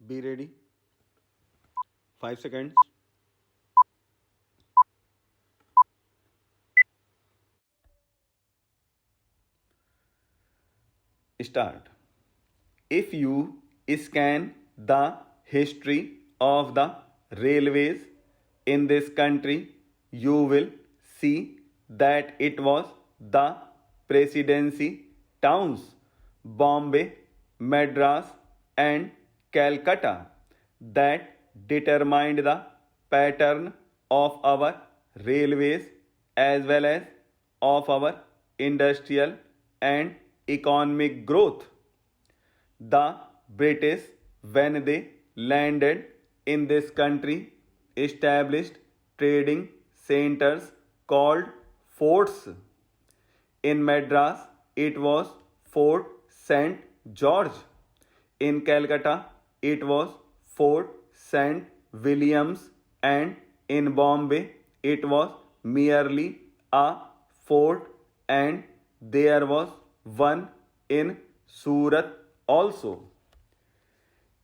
Be ready. 5 seconds. Start. If you scan the history of the railways in this country, you will see that it was the presidency towns Bombay, Madras, and Calcutta that determined the pattern of our railways as well as of our industrial and economic growth. The British, when they landed in this country, established trading centers called forts. In Madras, it was Fort St. George. In Calcutta, it was Fort St. Williams, and in Bombay, it was merely a fort, and there was one in Surat also.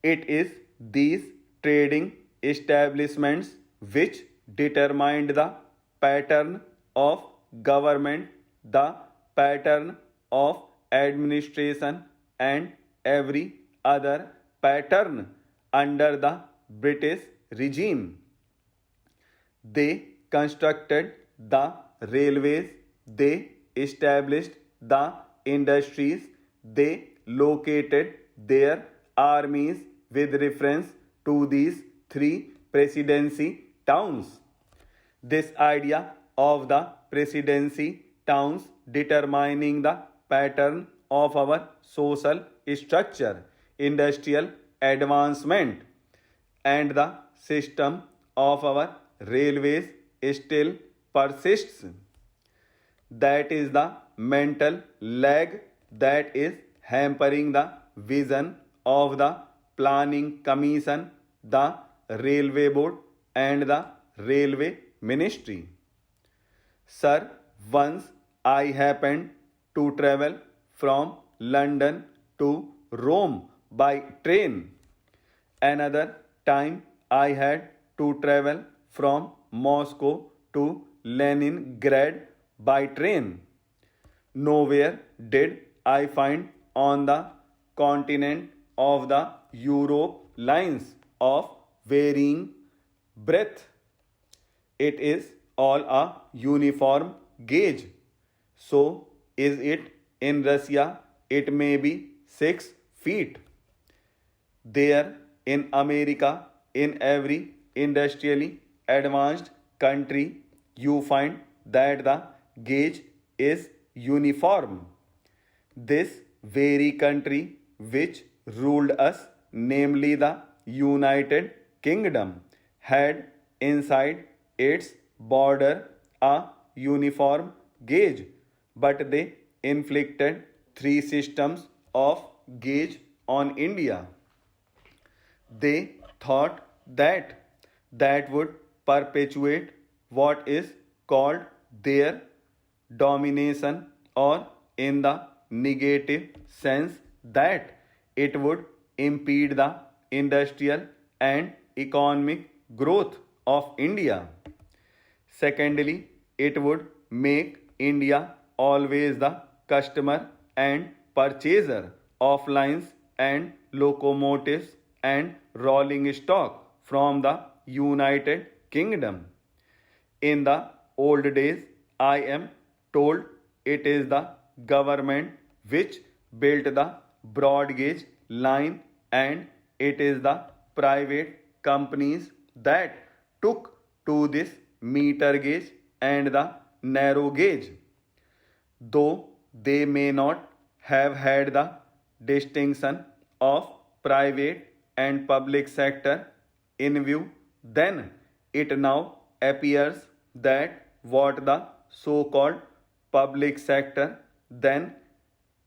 It is these trading establishments which determined the pattern of government, the pattern of administration, and every other pattern under the British regime. They constructed the railways, they established the industries, they located their armies with reference to these three presidency towns. This idea of the presidency towns determining the pattern of our social structure, industrial advancement, and the system of our railways still persists. That is the mental lag that is hampering the vision of the planning commission, the railway board, and the railway ministry. Sir, once I happened to travel from London to Rome by train. Another time I had to travel from Moscow to Leningrad by train. Nowhere did I find on the continent of the Europe lines of varying breadth. It is all a uniform gauge. So is it in Russia? It may be 6 feet. There in America, in every industrially advanced country, you find that the gauge is uniform. This very country which ruled us, namely the United Kingdom, had inside its border a uniform gauge, but they inflicted three systems of gauge on India. They thought that would perpetuate what is called their domination, or in the negative sense that it would impede the industrial and economic growth of India. Secondly, it would make India always the customer and purchaser of lines and locomotives and rolling stock from the United Kingdom. In the old days, I am told it is the government which built the broad gauge line, and it is the private companies that took to this meter gauge and the narrow gauge. Though they may not have had the distinction of private and public sector in view, then it now appears that what the so called public sector then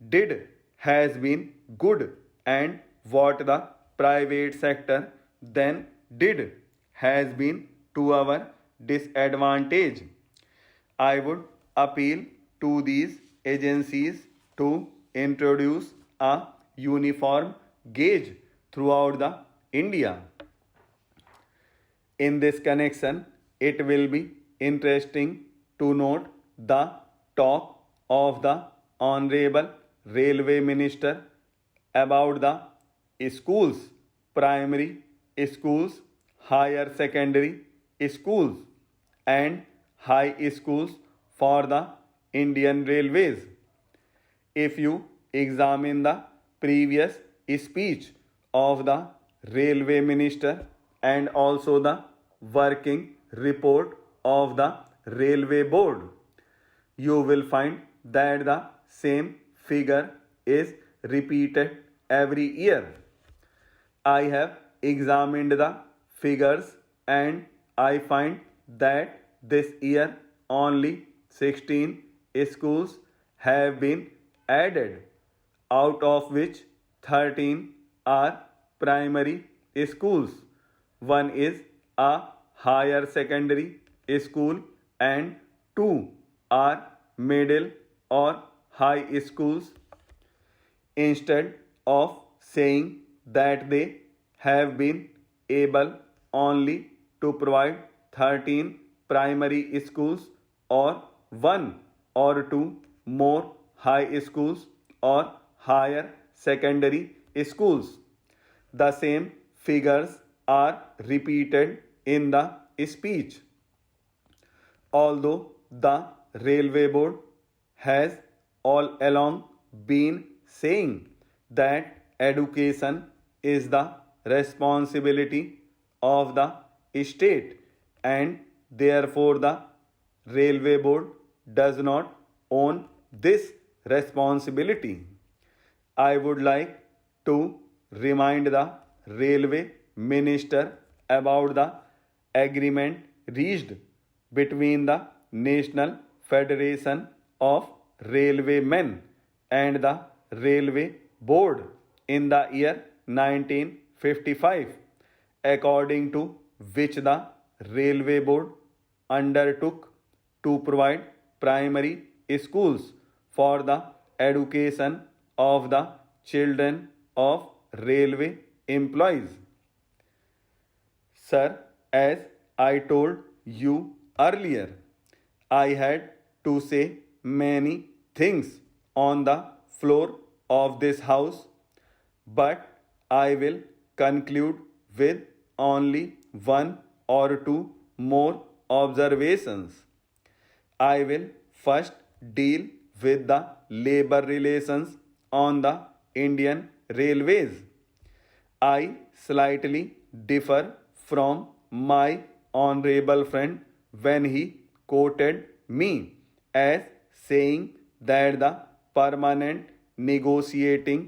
did has been good, and what the private sector then did has been to our disadvantage. I would appeal to these agencies to introduce a uniform gauge throughout the India. In this connection, it will be interesting to note the talk of the Honorable Railway Minister about the schools, primary schools, higher secondary schools, and high schools for the Indian Railways. If you examine the previous speech of the railway minister and also the working report of the railway board, you will find that the same figure is repeated every year. I have examined the figures and I find that this year only 16 schools have been added, out of which 13 are primary schools. One is a higher secondary school and two are middle or high schools. Instead of saying that they have been able only to provide 13 primary schools or one or two more high schools or higher secondary schools, the same figures are repeated in the speech. Although the railway board has all along been saying that education is the responsibility of the state and therefore the railway board does not own this responsibility, I would like to remind the railway minister about the agreement reached between the National Federation of Railwaymen and the Railway Board in the year 1955, according to which the Railway Board undertook to provide primary schools for the education of the children of railway employees. Sir, as I told you earlier, I had to say many things on the floor of this house, but I will conclude with only one or two more observations. I will first deal with the labor relations on the Indian Railways. I slightly differ from my honorable friend when he quoted me as saying that the permanent negotiating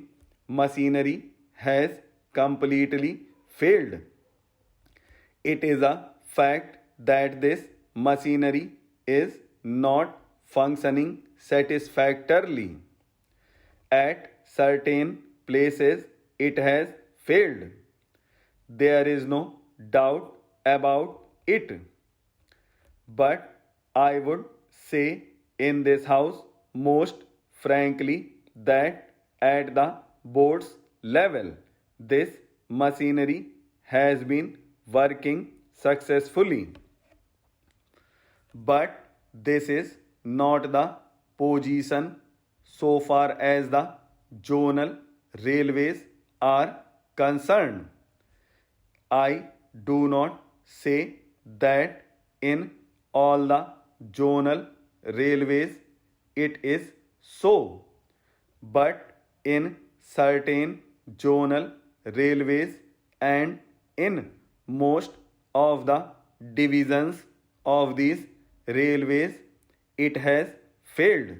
machinery has completely failed. It is a fact that this machinery is not functioning satisfactorily. At certain places, it has failed. There is no doubt about it. But I would say in this house most frankly that at the board's level, this machinery has been working successfully. But this is not the position so far as the zonal railways are concerned. I do not say that in all the zonal railways it is so, but in certain zonal railways and in most of the divisions of these railways it has failed.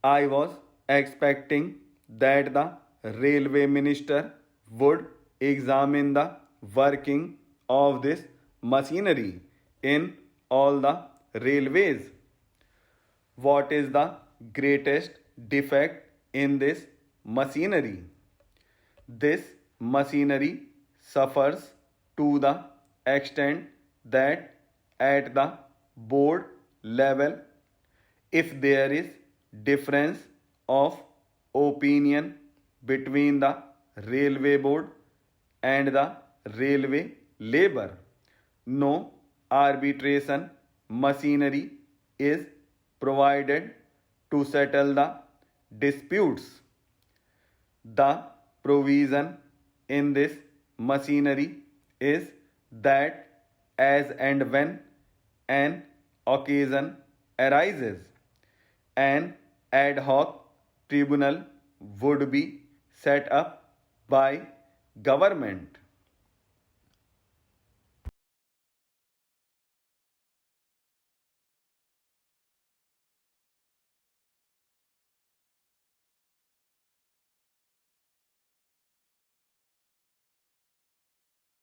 I was expecting that the railway minister would examine the working of this machinery in all the railways. What is the greatest defect in this machinery? This machinery suffers to the extent that at the board level, if there is difference of opinion between the railway board and the railway labor. No arbitration machinery is provided to settle the disputes. The provision in this machinery is that as and when an occasion arises, an ad hoc tribunal would be set up by government